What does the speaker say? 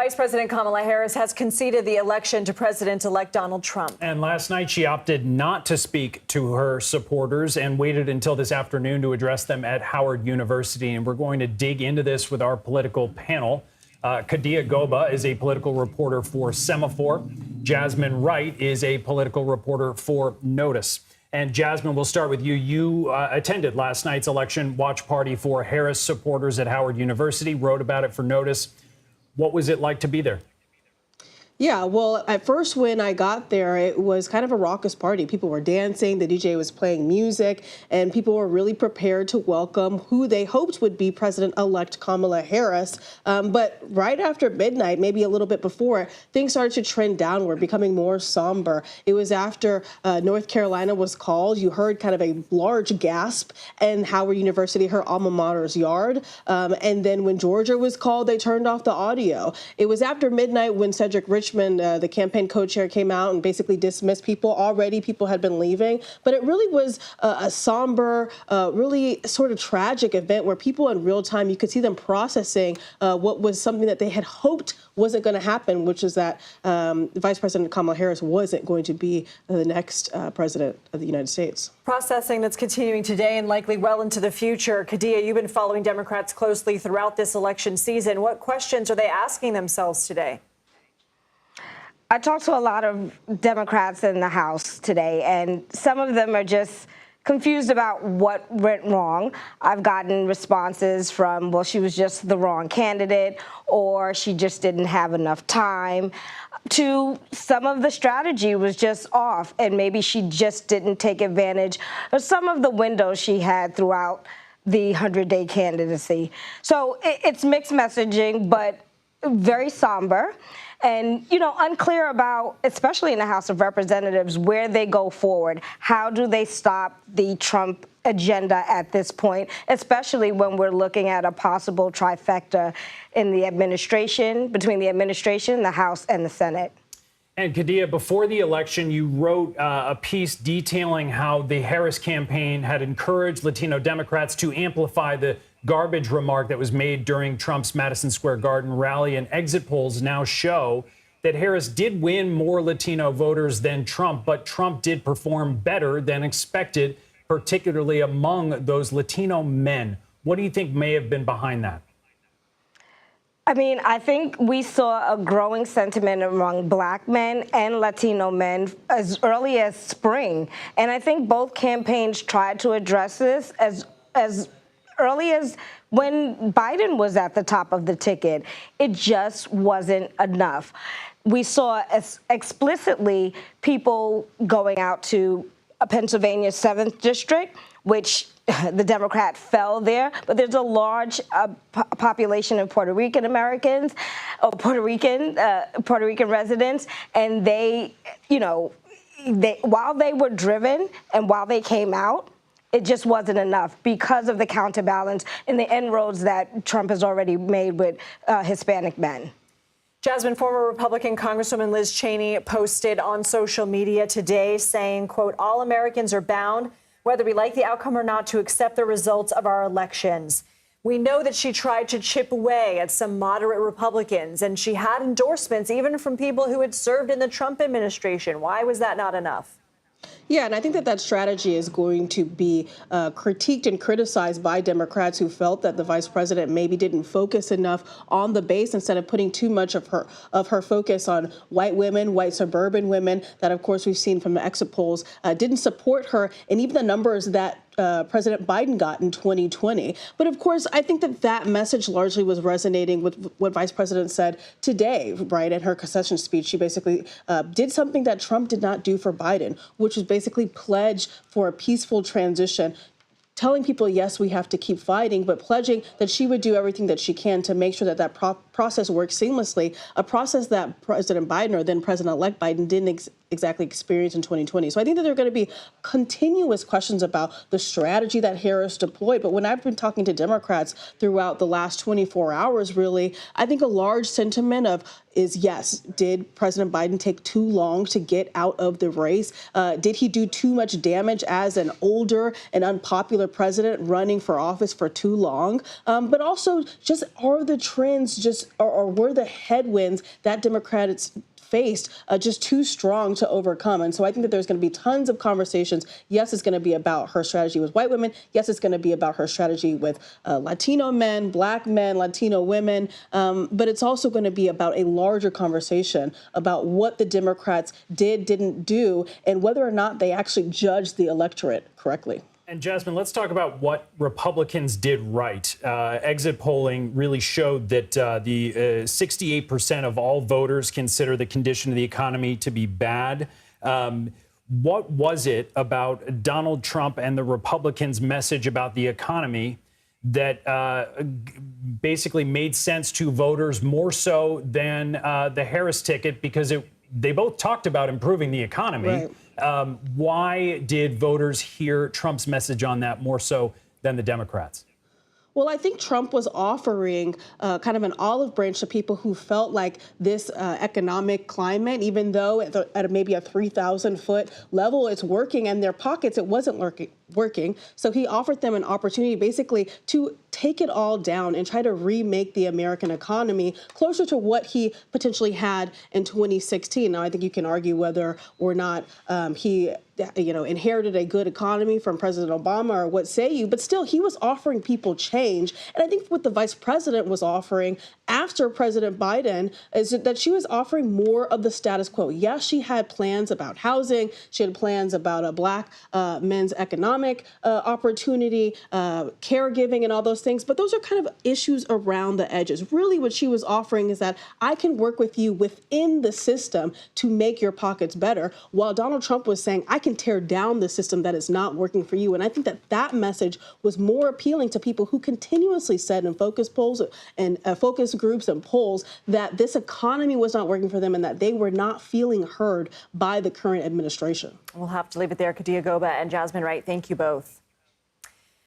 Vice President Kamala Harris has conceded the election to President-elect Donald Trump. And last night she opted not to speak to her supporters and waited until this afternoon to address them at Howard University. And we're going to dig into this with our political panel. Kadia Goba is a political reporter for Semafor. Jasmine Wright is a political reporter for NOTUS. And Jasmine, we'll start with you. You attended last night's election watch party for Harris supporters at Howard University, wrote about it for NOTUS. What was it like to be there? Yeah, well, at first when I got there, it was kind of a raucous party. People were dancing, the DJ was playing music, and people were really prepared to welcome who they hoped would be President-elect Kamala Harris. But right after midnight, maybe a little bit before, things started to trend downward, becoming more somber. It was after North Carolina was called. You heard kind of a large gasp in Howard University, her alma mater's yard. And then when Georgia was called, they turned off the audio. It was after midnight when Cedric Richmond, the campaign co-chair, came out and basically dismissed people. Already people had been leaving, but it really was a somber, really sort of tragic event where people in real time, you could see them processing what was something that they had hoped wasn't going to happen, which is that Vice President Kamala Harris wasn't going to be the next president of the United States. Processing that's continuing today and likely well into the future. Kadia, you've been following Democrats closely throughout this election season. What questions are they asking themselves today? I talked to a lot of Democrats in the House today, and some of them are just confused about what went wrong. I've gotten responses from, well, she was just the wrong candidate, or she just didn't have enough time, to some of the strategy was just off, and maybe she just didn't take advantage of some of the windows she had throughout the 100-day candidacy. So it's mixed messaging, but very somber. And, you know, unclear about, especially in the House of Representatives, where they go forward. How do they stop the Trump agenda at this point, especially when we're looking at a possible trifecta in the administration, between the administration, the House, and the Senate? And Kadia, before the election, you wrote a piece detailing how the Harris campaign had encouraged Latino Democrats to amplify the garbage remark that was made during Trump's Madison Square Garden rally. And exit polls now show that Harris did win more Latino voters than Trump, but Trump did perform better than expected, particularly among those Latino men. What do you think may have been behind that? I mean, I think we saw a growing sentiment among Black men and Latino men as early as spring. And I think both campaigns tried to address this as early as when Biden was at the top of the ticket. It just wasn't enough. We saw explicitly people going out to Pennsylvania's 7th district, which the Democrat fell there, but there's a large population of Puerto Rican Americans, or Puerto Rican residents, and they, you know, while they were driven and while they came out, it just wasn't enough because of the counterbalance and the inroads that Trump has already made with Hispanic men. Jasmine, former Republican Congresswoman Liz Cheney posted on social media today saying, quote, "All Americans are bound, whether we like the outcome or not, to accept the results of our elections." We know that she tried to chip away at some moderate Republicans, and she had endorsements even from people who had served in the Trump administration. Why was that not enough? Yeah, and I think that strategy is going to be critiqued and criticized by Democrats who felt that the vice president maybe didn't focus enough on the base instead of putting too much of her focus on white women, white suburban women that, of course, we've seen from the exit polls didn't support her, and even the numbers that President Biden got in 2020. But of course, I think that message largely was resonating with what Vice President said today, right? In her concession speech, she basically did something that Trump did not do for Biden, which was basically pledge for a peaceful transition, telling people, yes, we have to keep fighting, but pledging that she would do everything that she can to make sure that process works seamlessly, a process that President Biden, or then President-elect Biden, didn't exactly experience in 2020. So I think that there are going to be continuous questions about the strategy that Harris deployed. But when I've been talking to Democrats throughout the last 24 hours, really, I think a large sentiment is, yes, did President Biden take too long to get out of the race? Did he do too much damage as an older and unpopular president running for office for too long? But also, just are the trends just or were the headwinds that Democrats faced just too strong to overcome. And so I think that there's going to be tons of conversations. Yes, it's going to be about her strategy with white women. Yes, it's going to be about her strategy with Latino men, Black men, Latino women. But it's also going to be about a larger conversation about what the Democrats didn't do, and whether or not they actually judged the electorate correctly. And Jasmine, let's talk about what Republicans did right. Exit polling really showed that the 68% of all voters consider the condition of the economy to be bad. What was it about Donald Trump and the Republicans' message about the economy that basically made sense to voters more so than the Harris ticket? Because they both talked about improving the economy. Right. Why did voters hear Trump's message on that more so than the Democrats? Well, I think Trump was offering kind of an olive branch to people who felt like this economic climate, even though at maybe a 3,000-foot level, it's working, and their pockets, it wasn't working. So he offered them an opportunity basically to take it all down and try to remake the American economy closer to what he potentially had in 2016. Now, I think you can argue whether or not he inherited a good economy from President Obama or what say you, but still he was offering people change. And I think what the vice president was offering after President Biden is that she was offering more of the status quo. Yes, she had plans about housing. She had plans about a Black men's economic opportunity, caregiving and all those things. But those are kind of issues around the edges. Really what she was offering is that I can work with you within the system to make your pockets better, while Donald Trump was saying, I can tear down the system that is not working for you. And I think that message was more appealing to people who continuously said in focus polls and focus groups and polls that this economy was not working for them and that they were not feeling heard by the current administration. We'll have to leave it there. Kadia Goba and Jasmine Wright, thank you both.